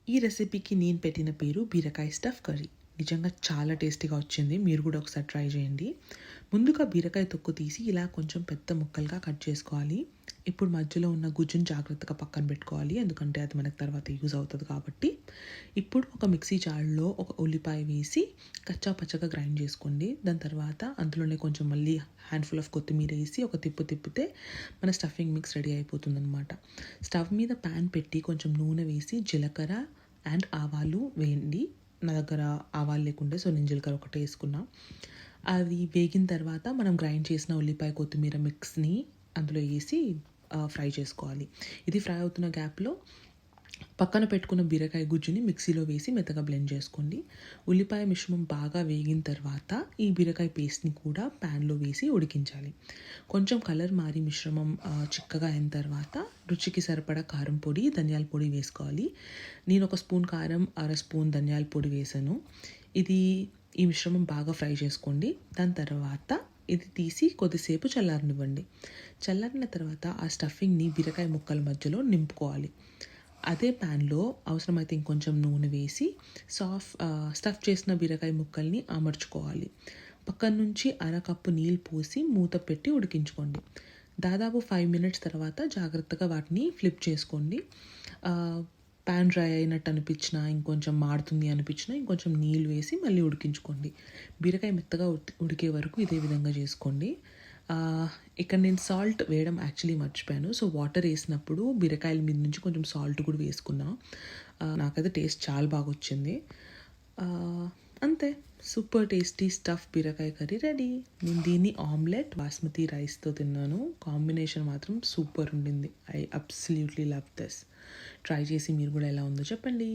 ఈ రెసిపీకి నేను పెట్టిన పేరు బీరకాయ స్టఫ్ కర్రీ. నిజంగా చాలా టేస్టీగా వచ్చింది. మీరు కూడా ఒకసారి ట్రై చేయండి. ముందుగా బీరకాయ తొక్కు తీసి ఇలా కొంచెం పెద్ద ముక్కలుగా కట్ చేసుకోవాలి. ఇప్పుడు మధ్యలో ఉన్న గుజ్జును జాగ్రత్తగా పక్కన పెట్టుకోవాలి, ఎందుకంటే అది మనకు తర్వాత యూజ్ అవుతుంది కాబట్టి. ఇప్పుడు ఒక మిక్సీ జార్లో ఒక ఉల్లిపాయ వేసి కచ్చా పచ్చగా గ్రైండ్ చేసుకోండి. దాని తర్వాత అందులోనే కొంచెం మళ్ళీ హ్యాండ్ఫుల్ ఆఫ్ కొత్తిమీర వేసి ఒక తిప్పితే మన స్టఫింగ్ మిక్స్ రెడీ అయిపోతుందన్నమాట. స్టవ్ మీద ప్యాన్ పెట్టి కొంచెం నూనె వేసి జీలకర్ర అండ్ ఆవాలు వేయండి. నా దగ్గర ఆవాలు లేకుండే సో నేను జీలకర్ర ఒకటే వేసుకున్నా. అది వేగిన తర్వాత మనం గ్రైండ్ చేసిన ఉల్లిపాయ కొత్తిమీర మిక్స్ని అందులో వేసి ఫ్రై చేసుకోవాలి. ఇది ఫ్రై అవుతున్న గ్యాప్లో పక్కన పెట్టుకున్న బీరకాయ గుజ్జుని మిక్సీలో వేసి మెత్తగా బ్లెండ్ చేసుకోండి. ఉల్లిపాయ మిశ్రమం బాగా వేగిన తర్వాత ఈ బీరకాయ పేస్ట్ని కూడా ప్యాన్లో వేసి ఉడికించాలి. కొంచెం కలర్ మారి మిశ్రమం చిక్కగా అయిన తర్వాత రుచికి సరిపడా కారం పొడి, ధనియాల పొడి వేసుకోవాలి. నేను ఒక స్పూన్ కారం, అర స్పూన్ ధనియాల పొడి వేసాను. ఈ మిశ్రమం బాగా ఫ్రై చేసుకోండి. దాని తర్వాత ఇది తీసి కొద్దిసేపు చల్లారనివ్వండి. చల్లారిన తర్వాత ఆ స్టఫింగ్ని బీరకాయ ముక్కల మధ్యలో నింపుకోవాలి. అదే ప్యాన్లో అవసరమైతే ఇంకొంచెం నూనె వేసి స్టఫ్ చేసిన బీరకాయ ముక్కల్ని అమర్చుకోవాలి. పక్కన నుంచి అరకప్పు నీళ్ళు పోసి మూత పెట్టి ఉడికించుకోండి. దాదాపు 5 మినిట్స్ తర్వాత జాగ్రత్తగా వాటిని ఫ్లిప్ చేసుకోండి. ప్యాన్ డ్రై అయినట్టు అనిపించినా, ఇంకొంచెం మాడుతుంది అనిపించినా ఇంకొంచెం నీళ్ళు వేసి మళ్ళీ ఉడికించుకోండి. బీరకాయ మెత్తగా ఉడికే వరకు ఇదే విధంగా చేసుకోండి. ఇక్కడ నేను సాల్ట్ వేయడం యాక్చువల్లీ మర్చిపోయాను. సో వాటర్ వేసినప్పుడు బీరకాయల మీద నుంచి కొంచెం సాల్ట్ కూడా వేసుకున్నా. నాకైతే టేస్ట్ చాలా బాగా వచ్చింది. అంతే, సూపర్ టేస్టీ స్టఫ్ బీరకాయ కర్రీ రెడీ. నేను దీన్ని ఆమ్లెట్, బాస్మతి రైస్తో తిన్నాను. కాంబినేషన్ మాత్రం సూపర్ ఉండింది. I absolutely love this. Try చేసి మీరు కూడా ఎలా ఉందో చెప్పండి.